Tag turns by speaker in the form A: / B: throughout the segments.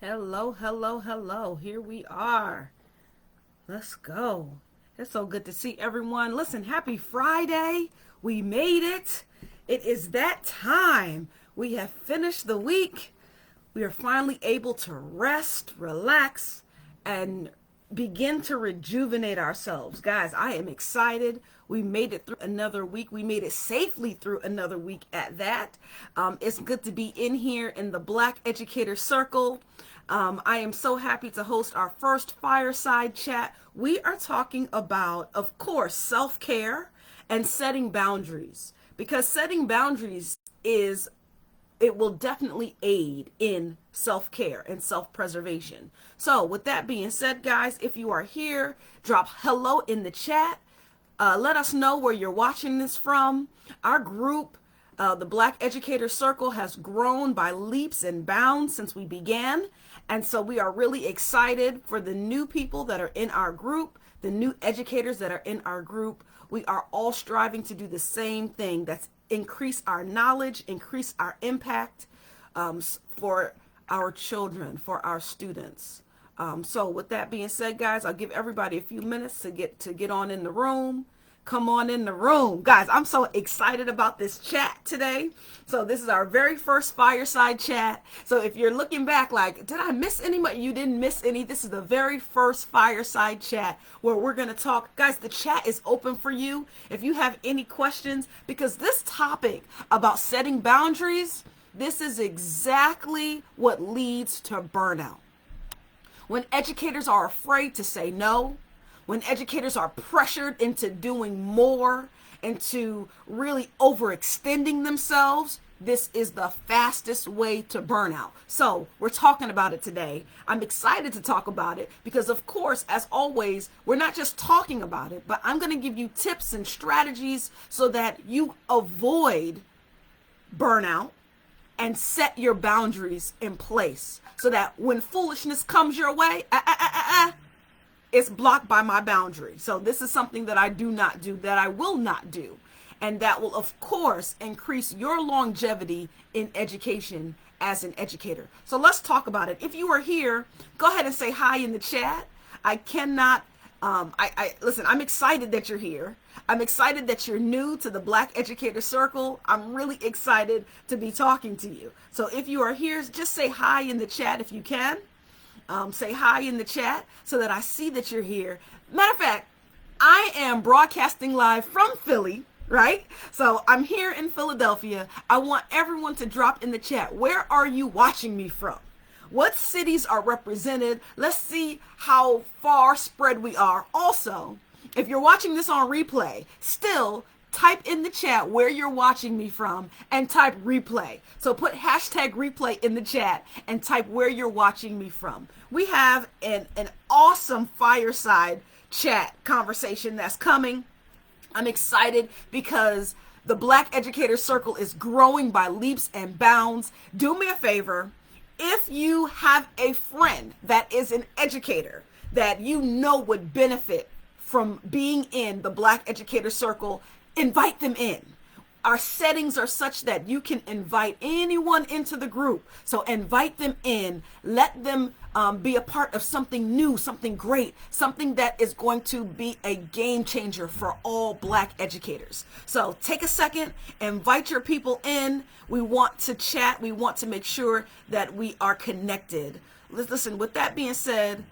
A: Hello, hello, hello. Here we are. Let's go. It's so good to see everyone. Listen, happy Friday. We made it. It is that time. We have finished the week. We are finally able to rest, relax, and begin to rejuvenate ourselves. Guys, I am excited. We made it through another week. We made it safely through another week at that. It's good to be in here in the Black Educator Circle. I am so happy to host our first Fireside chat. We are talking about, of course, self-care and setting boundaries, because setting boundaries it will definitely aid in self-care and self-preservation. So with that being said, guys, if you are here, drop hello in the chat. Let us know where you're watching this from. Our group, the Black Educator Circle, has grown by leaps and bounds since we began. And so we are really excited for the new people that are in our group, the new educators that are in our group. We are all striving to do the same thing. That's increase our knowledge, increase our impact for our children, for our students. So with that being said, guys, I'll give everybody a few minutes to get on in the room. Come on in the room. Guys, I'm so excited about this chat today. So this is our very first Fireside chat. So if you're looking back like, did I miss any? You didn't miss any. This is the very first Fireside chat where we're going to talk. Guys, the chat is open for you if you have any questions, because this topic about setting boundaries, this is exactly what leads to burnout. When educators are afraid to say no, when educators are pressured into doing more, into really overextending themselves, this is the fastest way to burnout. So we're talking about it today. I'm excited to talk about it because, of course, as always, we're not just talking about it, but I'm going to give you tips and strategies so that you avoid burnout and set your boundaries in place so that when foolishness comes your way, it's blocked by my boundary. So this is something that I do not do, that I will not do. And that will, of course, increase your longevity in education as an educator. So let's talk about it. If you are here, go ahead and say hi in the chat. I cannot, listen, I'm excited that you're here. I'm excited that you're new to the Black Educator Circle. I'm really excited to be talking to you. So if you are here, just say hi in the chat if you can. Say hi in the chat so that I see that you're here. Matter of fact, I am broadcasting live from Philly, right? So I'm here in Philadelphia. I want everyone to drop in the chat. Where are you watching me from? What cities are represented? Let's see how far spread we are. Also, if you're watching this on replay, still type in the chat where you're watching me from and type replay. So put hashtag replay in the chat and type where you're watching me from. We have an awesome Fireside chat conversation that's coming. I'm excited because the Black Educator Circle is growing by leaps and bounds. Do me a favor. If you have a friend that is an educator that you know would benefit from being in the Black Educator Circle, invite them in. Our settings are such that you can invite anyone into the group. So invite them in. Let them be a part of something new, something great, something that is going to be a game changer for all Black educators. So take a second, invite your people in. We want to chat. We want to make sure that we are connected. Listen, with that being said,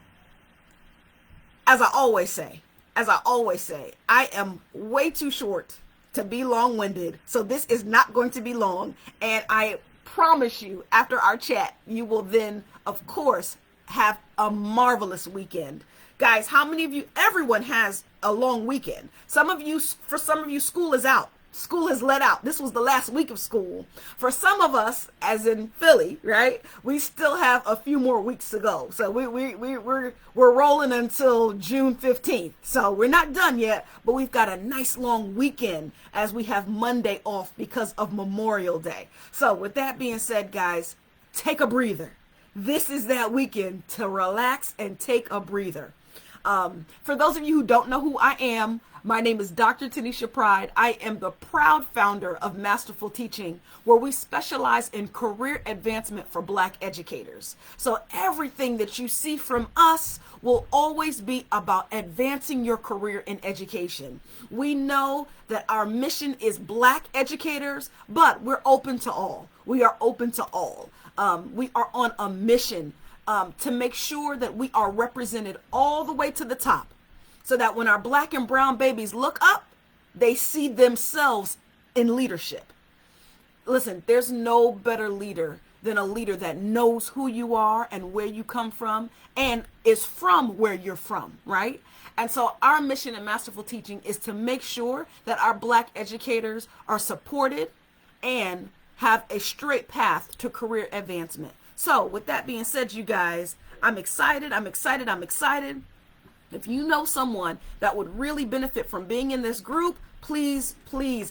A: as I always say, I am way too short to be long-winded. So this is not going to be long. And I promise you, after our chat, you will then, of course, have a marvelous weekend. Guys, how many of you, everyone has a long weekend. For some of you, school is out. School has let out. This was the last week of school. For some of us, as in Philly, right, we still have a few more weeks to go. So we're rolling until June 15th. So we're not done yet, but we've got a nice long weekend as we have Monday off because of Memorial Day. So with that being said, guys, take a breather. This is that weekend to relax and take a breather. For those of you who don't know who I am, my name is Dr. Tanisha Pride. I am the proud founder of Masterful Teaching, where we specialize in career advancement for Black educators. So everything that you see from us will always be about advancing your career in education. We know that our mission is Black educators, but we're open to all. We are open to all. We are on a mission to make sure that we are represented all the way to the top, so that when our Black and brown babies look up, they see themselves in leadership. Listen, there's no better leader than a leader that knows who you are and where you come from and is from where you're from, right? And so our mission in Masterful Teaching is to make sure that our Black educators are supported and have a straight path to career advancement. So with that being said, you guys, I'm excited. If you know someone that would really benefit from being in this group, please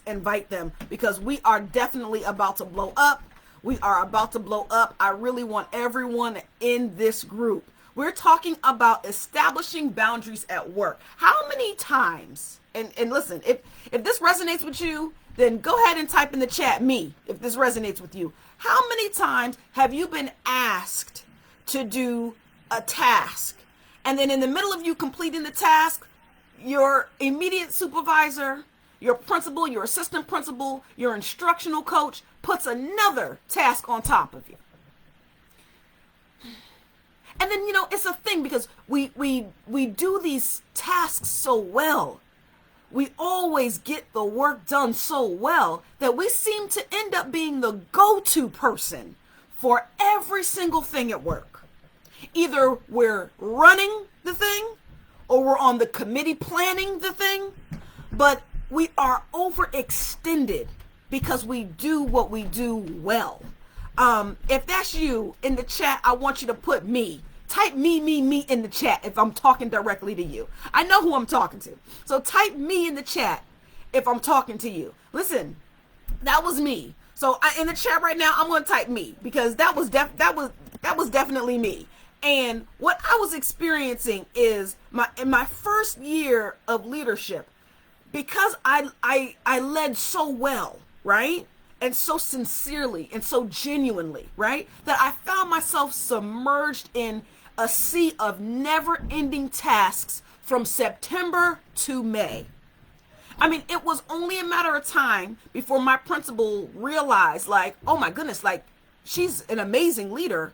A: invite them, because we are definitely about to blow up. I really want everyone in this group. We're talking about establishing boundaries at work. How many times, and listen, if this resonates with you, then go ahead and type in the chat me if this resonates with you. How many times have you been asked to do a task, and then in the middle of you completing the task, your immediate supervisor, your principal, your assistant principal, your instructional coach puts another task on top of you? And then, it's a thing, because we do these tasks so well. We always get the work done so well that we seem to end up being the go-to person for every single thing at work. Either we're running the thing or we're on the committee planning the thing, but we are overextended because we do what we do well. If that's you in the chat, I want you to put me. Type me in the chat if I'm talking directly to you. I know who I'm talking to. So type me in the chat if I'm talking to you. Listen, that was me. So in the chat right now, I'm going to type me, because that was definitely me. And what I was experiencing is in my first year of leadership, because I led so well, right? And so sincerely and so genuinely, right? That I found myself submerged in a sea of never-ending tasks from September to May. I mean, it was only a matter of time before my principal realized, like, oh my goodness, like, she's an amazing leader.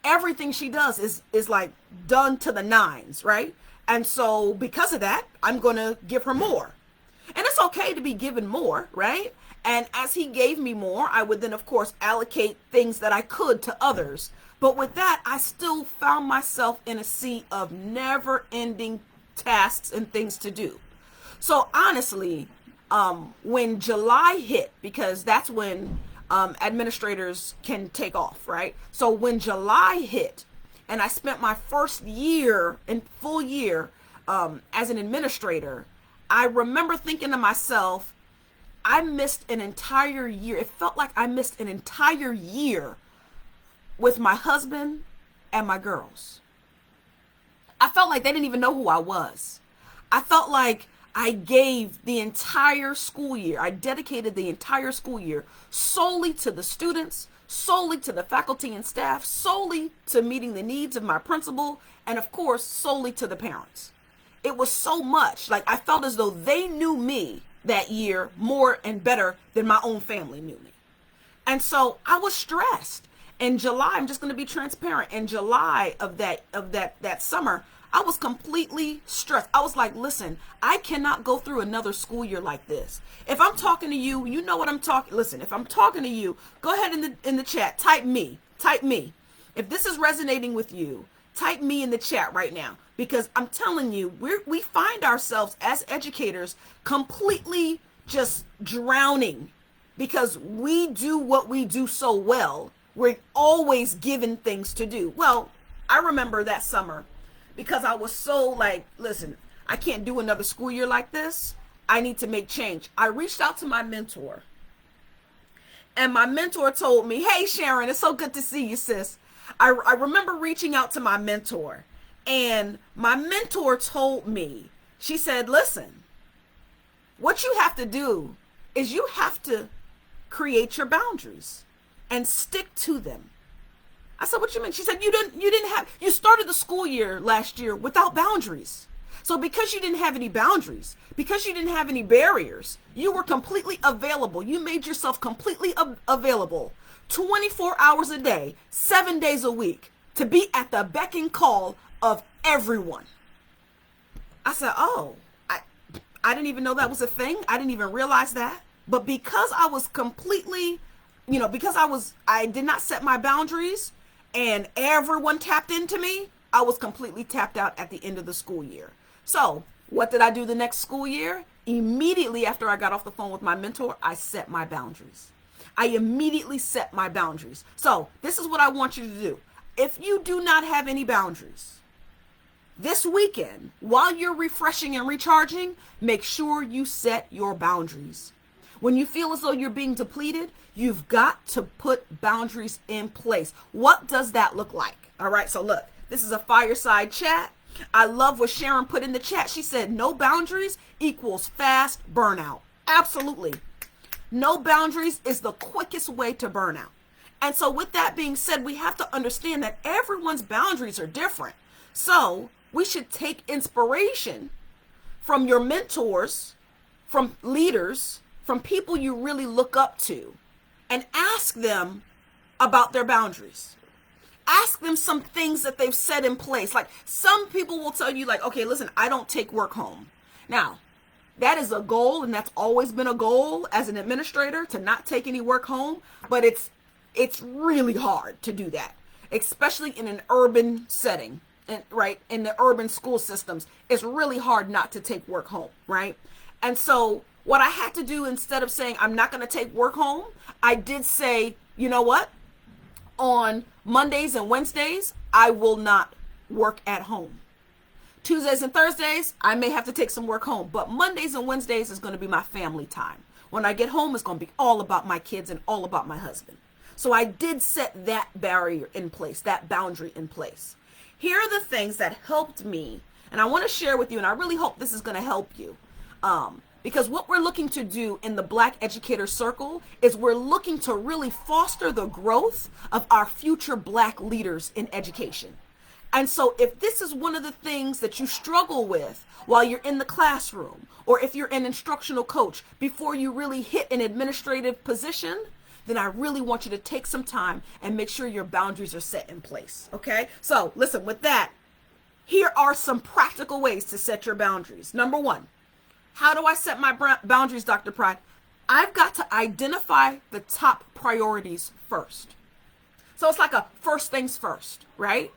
A: Everything she does is like done to the nines, right? And so because of that, I'm going to give her more. And it's okay to be given more, right? And as he gave me more, I would then, of course, allocate things that I could to others. But with that, I still found myself in a sea of never-ending tasks and things to do. So honestly, when July hit, because that's when administrators can take off, right? So when July hit, and I spent my first year, full year, as an administrator, I remember thinking to myself, I missed an entire year. It felt like I missed an entire year with my husband and my girls. I felt like they didn't even know who I was. I felt like I gave the entire school year, I dedicated the entire school year solely to the students, solely to the faculty and staff, solely to meeting the needs of my principal, and of course, solely to the parents. It was so much, like I felt as though they knew me that year more and better than my own family knew me. And so I was stressed. In July, I'm just going to be transparent. In July of that summer, I was completely stressed. I was like, listen, I cannot go through another school year like this. If I'm talking to you, you know what I'm talking. Listen, if I'm talking to you, go ahead in the chat, type me. If this is resonating with you, type me in the chat right now, because I'm telling you, we find ourselves as educators completely just drowning because we do what we do so well. We're always given things to do. Well, I remember that summer because I was so like, listen, I can't do another school year like this. I need to make change. I reached out to my mentor, and my mentor told me, hey, Sharon, it's so good to see you, sis. I remember reaching out to my mentor, And my mentor told me, she said, listen, what you have to do is you have to create your boundaries and stick to them. I said, what you mean? She said, you started the school year last year without boundaries. So because you didn't have any boundaries, because you didn't have any barriers, you were completely available. You made yourself completely available 24 hours a day, 7 days a week, to be at the beck and call of everyone. I said, oh, I didn't even know that was a thing. I didn't even realize that. But because I was completely, because I did not set my boundaries and everyone tapped into me, I was completely tapped out at the end of the school year. So what did I do the next school year? Immediately after I got off the phone with my mentor, I set my boundaries. I immediately set my boundaries. So this is what I want you to do. If you do not have any boundaries this weekend, while you're refreshing and recharging, make sure you set your boundaries. When you feel as though you're being depleted, you've got to put boundaries in place. What does that look like? All right, so look, this is a fireside chat. I love what Sharon put in the chat. She said, no boundaries equals fast burnout. Absolutely. No boundaries is the quickest way to burnout. And so with that being said, we have to understand that everyone's boundaries are different. So we should take inspiration from your mentors, from leaders, from people you really look up to, and ask them about their boundaries. Ask them some things that they've set in place. Like some people will tell you like, okay, listen, I don't take work home. Now, that is a goal, and that's always been a goal as an administrator, to not take any work home, but it's really hard to do that, especially in an urban setting, and right, in the urban school systems. It's really hard not to take work home, right? And so what I had to do, instead of saying I'm not going to take work home, I did say, you know what? On Mondays and Wednesdays, I will not work at home. Tuesdays and Thursdays, I may have to take some work home, but Mondays and Wednesdays is going to be my family time. When I get home, it's going to be all about my kids and all about my husband. So I did set that barrier in place, that boundary in place. Here are the things that helped me, and I want to share with you, and I really hope this is going to help you. Because what we're looking to do in the Black Educator Circle is we're looking to really foster the growth of our future Black leaders in education. And so if this is one of the things that you struggle with while you're in the classroom, or if you're an instructional coach before you really hit an administrative position, then I really want you to take some time and make sure your boundaries are set in place. Okay? So listen, with that, here are some practical ways to set your boundaries. Number one, how do I set my boundaries, Dr. Pride? I've got to identify the top priorities first. So it's like a first things first, right?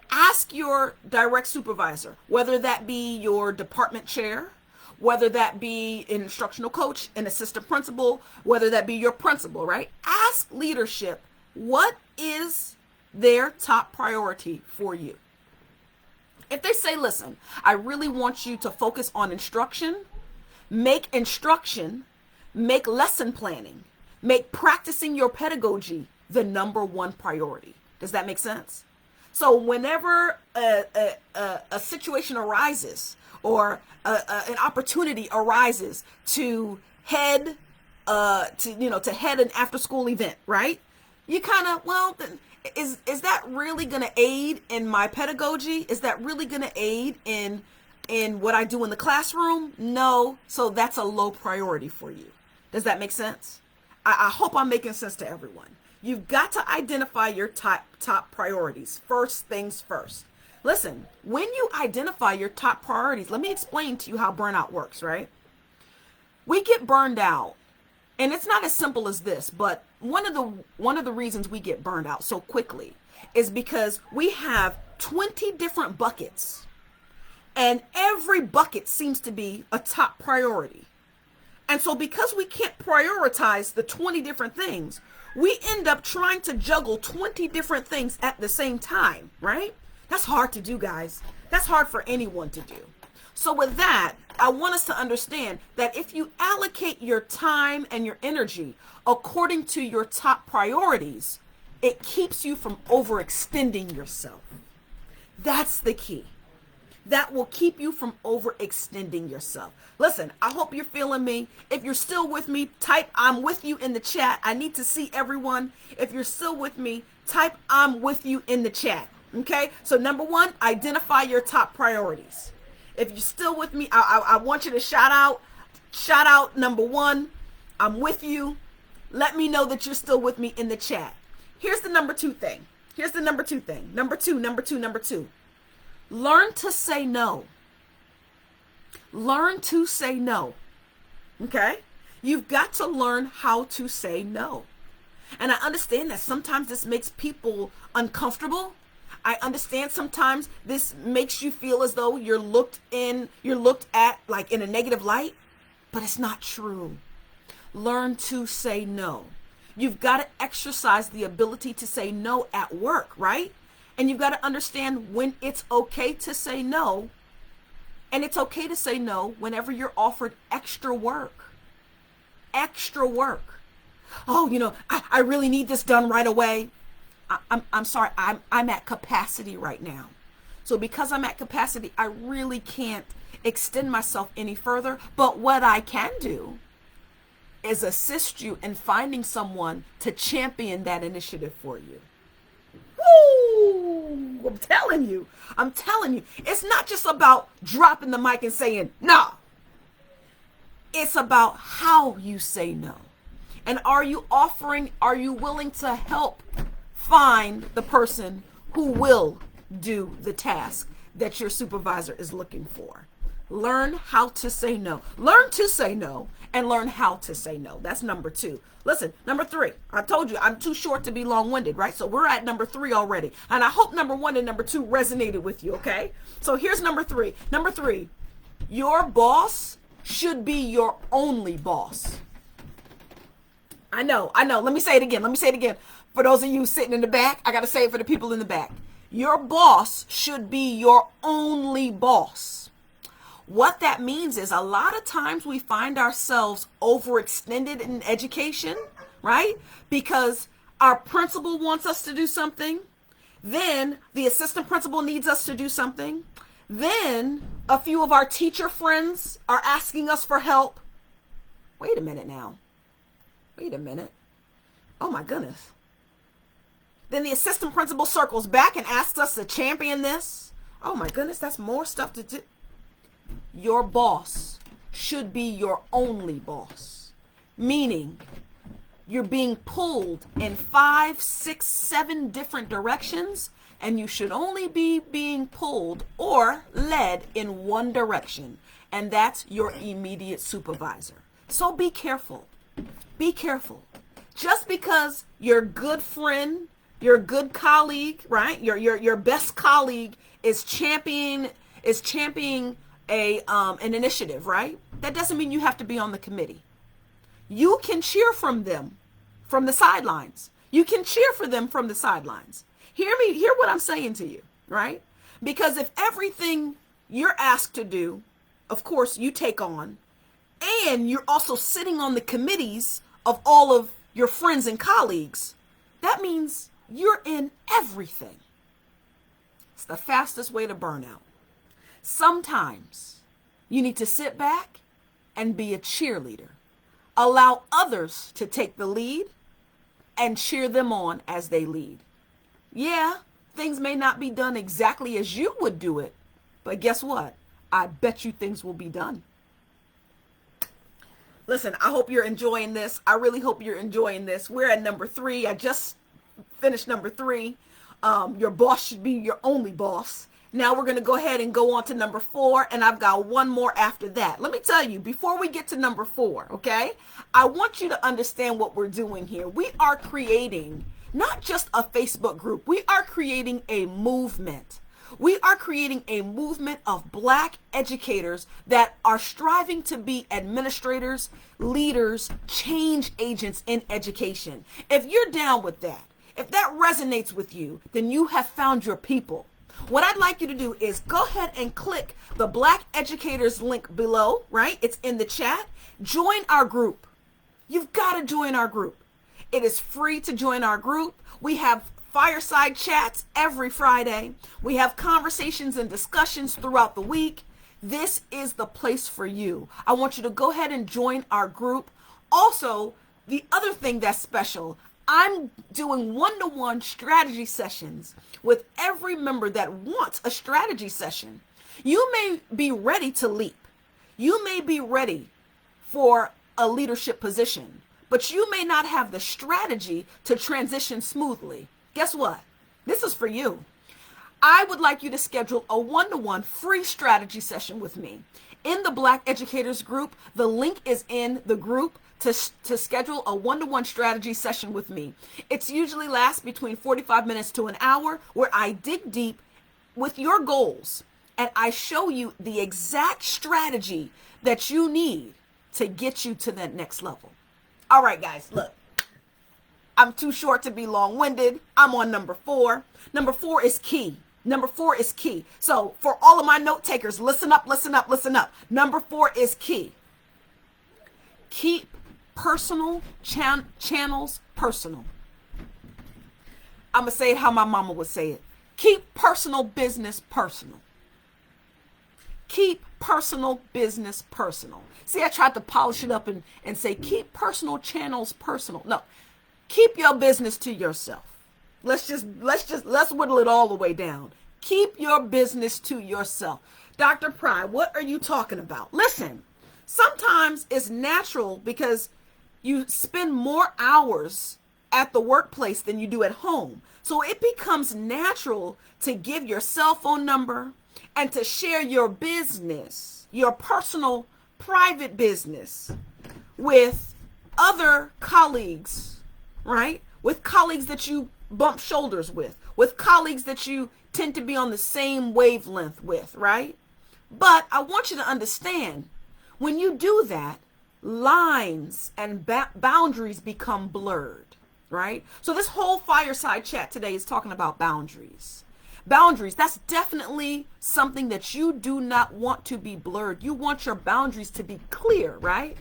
A: Ask your direct supervisor, whether that be your department chair, whether that be an instructional coach, an assistant principal, whether that be your principal, right? Ask leadership, what is their top priority for you? If they say, listen, I really want you to focus on instruction, make lesson planning, make practicing your pedagogy the number one priority. Does that make sense? So whenever a situation arises, or an opportunity arises to head to head an after school event, right? You kind of, well, is that really going to aid in my pedagogy? Is that really going to aid in what I do in the classroom? No. So that's a low priority for you. Does that make sense? I hope I'm making sense to everyone. You've got to identify your top priorities. First things first. Listen, when you identify your top priorities, let me explain to you how burnout works, right? We get burned out, and it's not as simple as this, but one of the reasons we get burned out so quickly is because we have 20 different buckets, and every bucket seems to be a top priority. And so because we can't prioritize the 20 different things, we end up trying to juggle 20 different things at the same time, right? That's hard to do, guys. That's hard for anyone to do. So with that, I want us to understand that if you allocate your time and your energy according to your top priorities, it keeps you from overextending yourself. That's the key. That will keep you from overextending yourself. Listen, I hope you're feeling me. If you're still with me, type "I'm with you" in the chat. I need to see everyone. If you're still with me, type "I'm with you" in the chat. Okay? So number one, identify your top priorities. If you're still with me, I want you to shout out number one, "I'm with you." Let me know that you're still with me in the chat. Here's the number two thing. Number two. Learn to say no. Learn to say no. Okay? You've got to learn how to say no. And I understand that sometimes this makes people uncomfortable. I understand sometimes this makes you feel as though you're looked at like in a negative light, but it's not true. Learn to say no. You've got to exercise the ability to say no at work, right? And you've got to understand when it's okay to say no. And it's okay to say no whenever you're offered extra work. Extra work. Oh, I really need this done right away. I'm sorry, I'm at capacity right now. So because I'm at capacity, I really can't extend myself any further. But what I can do is assist you in finding someone to champion that initiative for you. Woo! I'm telling you. It's not just about dropping the mic and saying no. It's about how you say no. And are you willing to help find the person who will do the task that your supervisor is looking for? Learn how to say no. Learn to say no and learn how to say no. That's number two. Listen, number three. I told you I'm too short to be long-winded, right? So we're at number three already. And I hope number one and number two resonated with you, okay? So here's number three. Number three, your boss should be your only boss. I know. Let me say it again. For those of you sitting in the back, I got to say it for the people in the back. Your boss should be your only boss. What that means is a lot of times we find ourselves overextended in education, right? Because our principal wants us to do something. Then the assistant principal needs us to do something. Then a few of our teacher friends are asking us for help. Wait a minute. Oh my goodness. Then the assistant principal circles back and asks us to champion this. Oh my goodness, that's more stuff to do. Your boss should be your only boss. Meaning you're being pulled in 5, 6, 7 different directions, and you should only be being pulled or led in one direction, and that's your immediate supervisor. So be careful. Be careful. Just because your good friend, your good colleague, right? Your best colleague is championing an initiative, right? That doesn't mean you have to be on the committee. You can cheer from them from the sidelines. You can cheer for them from the sidelines. Hear what I'm saying to you, right? Because if everything you're asked to do, of course, you take on, and you're also sitting on the committees of all of your friends and colleagues, that means you're in everything. It's the fastest way to burnout. Sometimes you need to sit back and be a cheerleader. Allow others to take the lead and cheer them on as they lead. Yeah, things may not be done exactly as you would do it, but guess what? I bet you things will be done. Listen, I hope you're enjoying this. I really hope you're enjoying this. We're at number 3. I just finished number 3. Your boss should be your only boss. Now we're going to go ahead and go on to number 4, and I've got one more after that. Let me tell you, before we get to number 4, okay, I want you to understand what we're doing here. We are creating not just a Facebook group. We are creating a movement. We are creating a movement of Black educators that are striving to be administrators, leaders, change agents in education. If you're down with that, if that resonates with you, then you have found your people. What I'd like you to do is go ahead and click the Black Educators link below, right? It's in the chat. Join our group. You've got to join our group. It is free to join our group. We have fireside chats every Friday. We have conversations and discussions throughout the week. This is the place for you. I want you to go ahead and join our group. Also, the other thing that's special, I'm doing one-to-one strategy sessions with every member that wants a strategy session. You may be ready to leap. You may be ready for a leadership position, but you may not have the strategy to transition smoothly. Guess what? This is for you. I would like you to schedule a one-to-one free strategy session with me. In the Black Educators group, the link is in the group to schedule a one-to-one strategy session with me. It's usually lasts between 45 minutes to an hour, where I dig deep with your goals and I show you the exact strategy that you need to get you to that next level. All right, guys, look, I'm too short to be long-winded. I'm on number 4. Number 4 is key. Number 4 is key. So for all of my note takers, listen up, listen up, listen up. Number 4 is key. Keep personal channels personal. I'm going to say it how my mama would say it. Keep personal business personal. Keep personal business personal. See, I tried to polish it up and say keep personal channels personal. No, keep your business to yourself. Let's whittle it all the way down. Keep your business to yourself. Dr. Pry, what are you talking about? Listen, sometimes it's natural because you spend more hours at the workplace than you do at home. So it becomes natural to give your cell phone number and to share your business, your personal, private business with other colleagues, right? With colleagues that you bump shoulders with colleagues that you tend to be on the same wavelength with, right? But I want you to understand, when you do that, lines and boundaries become blurred, right? So this whole fireside chat today is talking about boundaries. Boundaries, that's definitely something that you do not want to be blurred. You want your boundaries to be clear, right?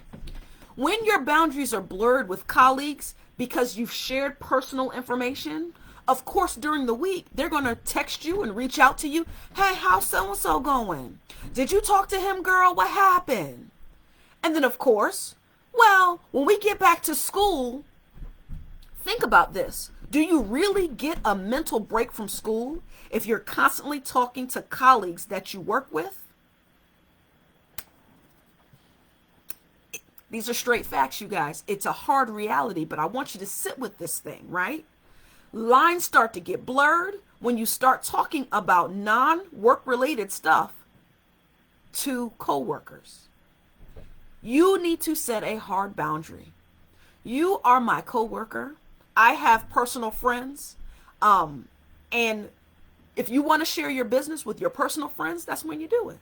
A: When your boundaries are blurred with colleagues because you've shared personal information, of course, during the week, they're going to text you and reach out to you. Hey, how's so-and-so going? Did you talk to him, girl? What happened? And then, of course, well, when we get back to school, think about this. Do you really get a mental break from school if you're constantly talking to colleagues that you work with? These are straight facts, you guys. It's a hard reality, but I want you to sit with this thing, right? Lines start to get blurred when you start talking about non-work related stuff to coworkers. You need to set a hard boundary. You are my coworker. I have personal friends. And if you want to share your business with your personal friends, that's when you do it.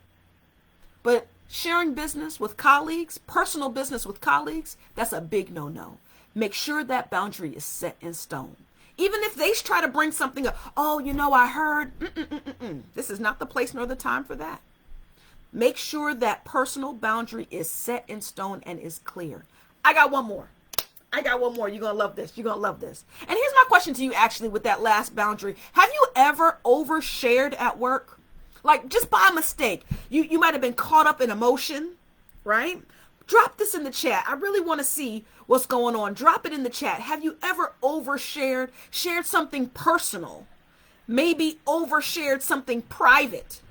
A: But sharing business with colleagues, personal business with colleagues, that's a big no-no. Make sure that boundary is set in stone. Even if they try to bring something up, oh, I heard, this is not the place nor the time for that. Make sure that personal boundary is set in stone and is clear. I got one more. You're going to love this. You're going to love this. And here's my question to you actually with that last boundary. Have you ever overshared at work? Like just by mistake. You might have been caught up in emotion, right? Drop this in the chat. I really want to see what's going on. Drop it in the chat. Have you ever overshared, shared something personal? Maybe overshared something private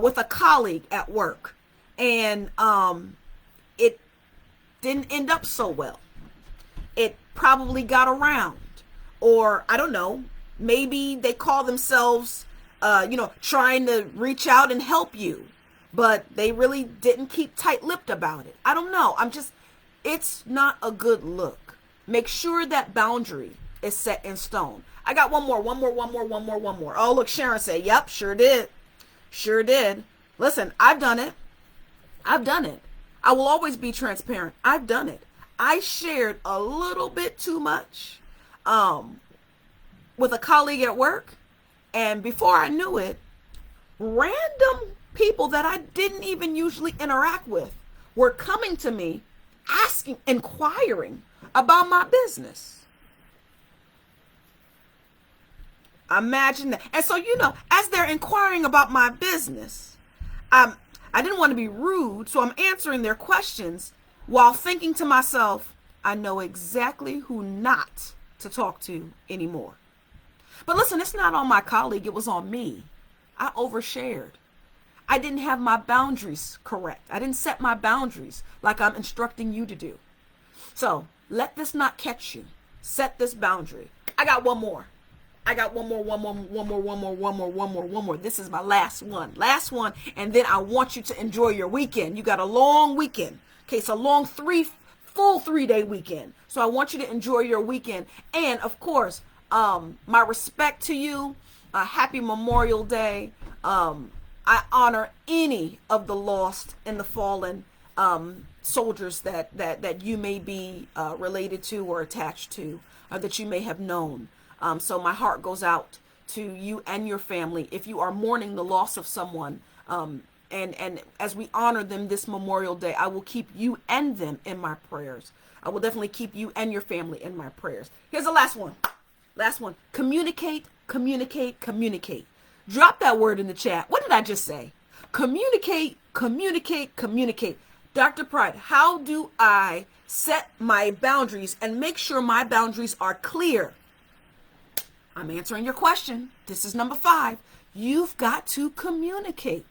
A: with a colleague at work. And it didn't end up so well. It probably got around, or I don't know, maybe they call themselves, trying to reach out and help you, but they really didn't keep tight-lipped about it. I don't know. It's not a good look. Make sure that boundary is set in stone. I got one more. Oh, look, Sharon said, yep, sure did. Listen, I've done it. I will always be transparent. I've done it. I shared a little bit too much with a colleague at work. And before I knew it, random people that I didn't even usually interact with were coming to me, inquiring about my business. Imagine that. And so, as they're inquiring about my business, I didn't want to be rude, so I'm answering their questions while thinking to myself, I know exactly who not to talk to anymore. But listen, it's not on my colleague, it was on me. I overshared. I didn't have my boundaries correct. I didn't set my boundaries like I'm instructing you to do. So let this not catch you. Set this boundary. I got one more. One more. This is my last one. And then I want you to enjoy your weekend. You got a long weekend. Okay, it's a long full 3-day weekend. So I want you to enjoy your weekend. And of course, my respect to you. Happy Memorial Day. I honor any of the lost and the fallen soldiers that you may be related to or attached to, or that you may have known. So my heart goes out to you and your family if you are mourning the loss of someone. And as we honor them this Memorial Day, I will keep you and them in my prayers. I will definitely keep you and your family in my prayers. Here's the last one. Communicate. Drop that word in the chat. What did I just say? Communicate. Dr. Pride, how do I set my boundaries and make sure my boundaries are clear? I'm answering your question. This is number 5. You've got to communicate.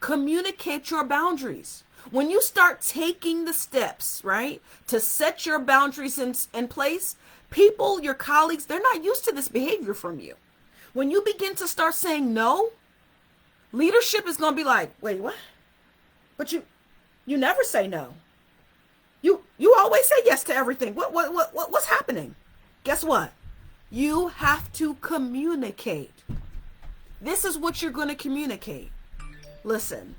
A: Communicate your boundaries. When you start taking the steps, right, to set your boundaries in place, people, your colleagues, they're not used to this behavior from you. When you begin to start saying no, leadership is going to be like, wait, what? But you never say no. You always say yes to everything. What's happening? Guess what? You have to communicate. This is what you're going to communicate. Listen,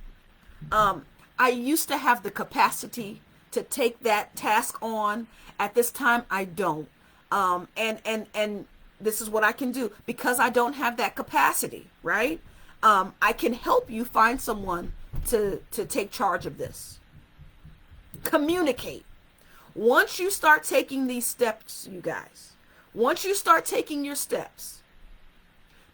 A: I used to have the capacity to take that task on. At this time, I don't. And this is what I can do because I don't have that capacity, right? I can help you find someone to take charge of this. Communicate. Once you start taking these steps, you guys, once you start taking your steps,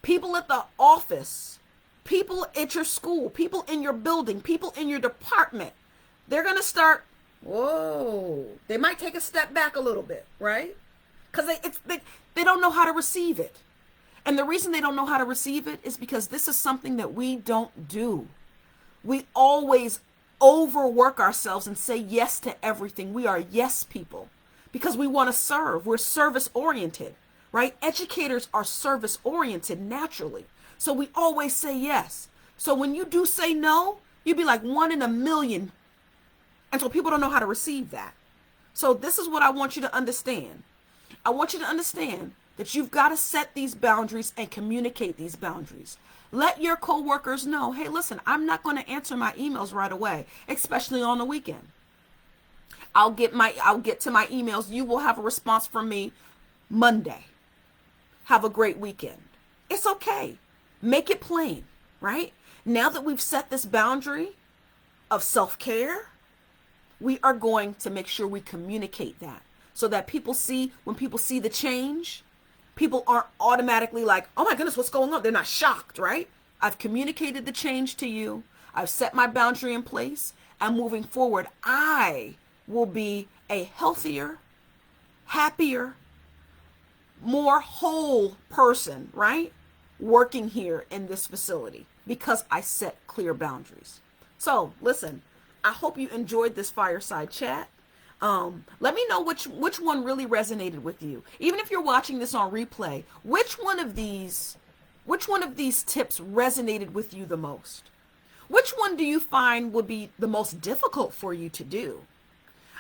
A: people at the office, people at your school, people in your building, people in your department, they're going to start, whoa, they might take a step back a little bit, right? Because they don't know how to receive it. And the reason they don't know how to receive it is because this is something that we don't do. We always overwork ourselves and say yes to everything. We are yes people because we want to serve. We're service oriented, right? Educators are service oriented naturally. So we always say yes. So when you do say no, you'd be like 1 in a million. And so people don't know how to receive that. So this is what I want you to understand. I want you to understand that you've got to set these boundaries and communicate these boundaries. Let your coworkers know, hey, listen, I'm not going to answer my emails right away, especially on the weekend. I'll get to my emails. You will have a response from me Monday. Have a great weekend. It's okay. Make it plain, right? Now that we've set this boundary of self-care, we are going to make sure we communicate that so that when people see the change, people aren't automatically like, oh my goodness, what's going on? They're not shocked, right? I've communicated the change to you. I've set my boundary in place. And moving forward, I will be a healthier, happier, more whole person, right? Working here in this facility because I set clear boundaries. So listen, I hope you enjoyed this fireside chat. Let me know which one really resonated with you. Even if you're watching this on replay, which one of these tips resonated with you the most? Which one do you find would be the most difficult for you to do?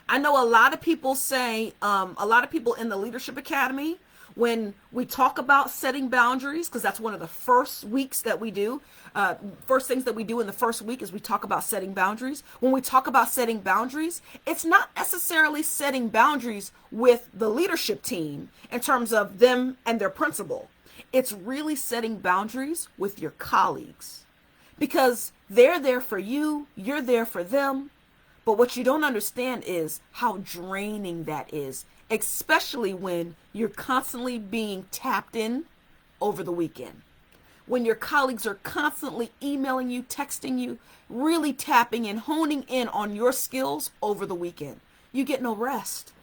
A: I know a lot of people say, a lot of people in the Leadership Academy, when we talk about setting boundaries, because that's one of the first weeks that we do, first things that we do in the first week is we talk about setting boundaries. When we talk about setting boundaries, it's not necessarily setting boundaries with the leadership team in terms of them and their principal. It's really setting boundaries with your colleagues because they're there for you, you're there for them. But what you don't understand is how draining that is, especially when you're constantly being tapped in over the weekend. When your colleagues are constantly emailing you, texting you, really tapping and honing in on your skills over the weekend, you get no rest.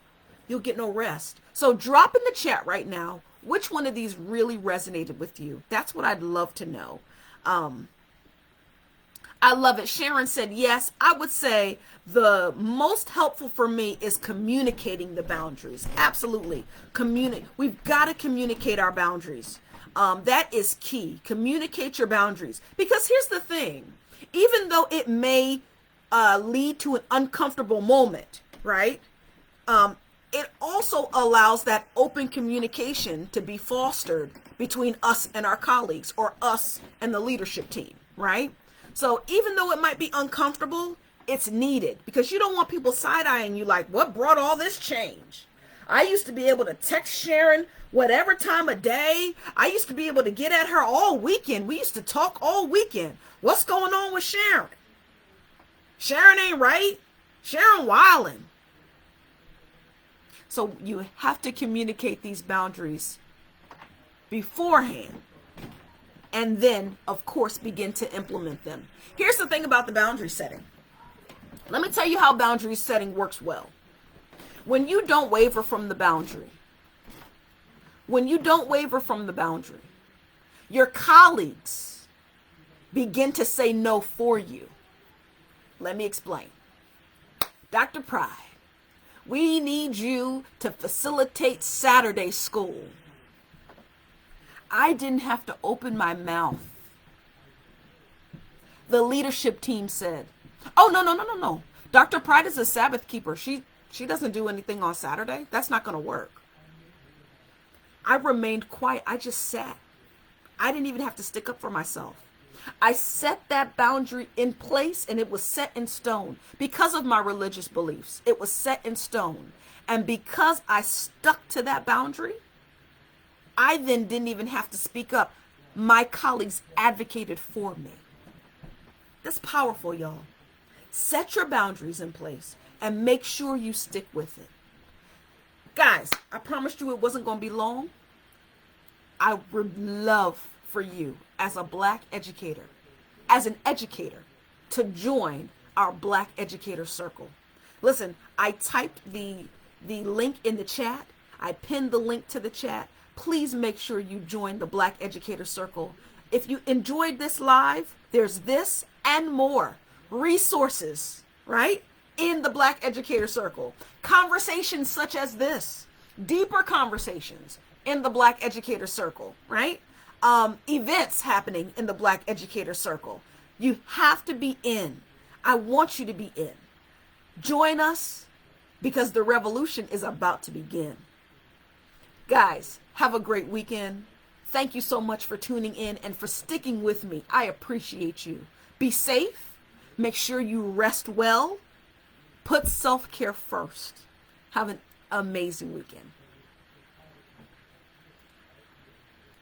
A: You'll get no rest. So drop in the chat right now which one of these really resonated with you. That's what I'd love to know. I love it. Sharon said, yes, I would say the most helpful for me is communicating the boundaries. Absolutely. We've got to communicate our boundaries. That is key. Communicate your boundaries. Because here's the thing. Even though it may lead to an uncomfortable moment, right? It also allows that open communication to be fostered between us and our colleagues, or us and the leadership team, right? So even though it might be uncomfortable, it's needed, because you don't want people side-eyeing you like, what brought all this change? I used to be able to text Sharon whatever time of day. I used to be able to get at her all weekend. We used to talk all weekend. What's going on with Sharon? Sharon ain't right. Sharon wildin'. So you have to communicate these boundaries beforehand, and then, of course, begin to implement them. Here's the thing about the boundary setting. Let me tell you how boundary setting works well. When you don't waver from the boundary, your colleagues begin to say no for you. Let me explain. Dr. Pride, we need you to facilitate Saturday school. I didn't have to open my mouth. The leadership team said, oh, no. Dr. Pride is a Sabbath keeper. She doesn't do anything on Saturday. That's not going to work. I remained quiet. I just sat. I didn't even have to stick up for myself. I set that boundary in place, and it was set in stone. Because of my religious beliefs, it was set in stone. And because I stuck to that boundary, I then didn't even have to speak up. My colleagues advocated for me. That's powerful, y'all. Set your boundaries in place and make sure you stick with it. Guys, I promised you it wasn't going to be long. I would love for you as a Black educator, as an educator, to join our Black Educator Circle. Listen, I typed the link in the chat. I pinned the link to the chat. Please make sure you join the Black Educator Circle. If you enjoyed this live, there's this and more resources, right, in the Black Educator Circle. Conversations such as this, deeper conversations in the Black Educator Circle, right? Events happening in the Black Educator Circle. You have to be in. I want you to be in. Join us, because the revolution is about to begin. Guys, have a great weekend. Thank you so much for tuning in and for sticking with me. I appreciate you. Be safe. Make sure you rest well. Put self-care first. Have an amazing weekend.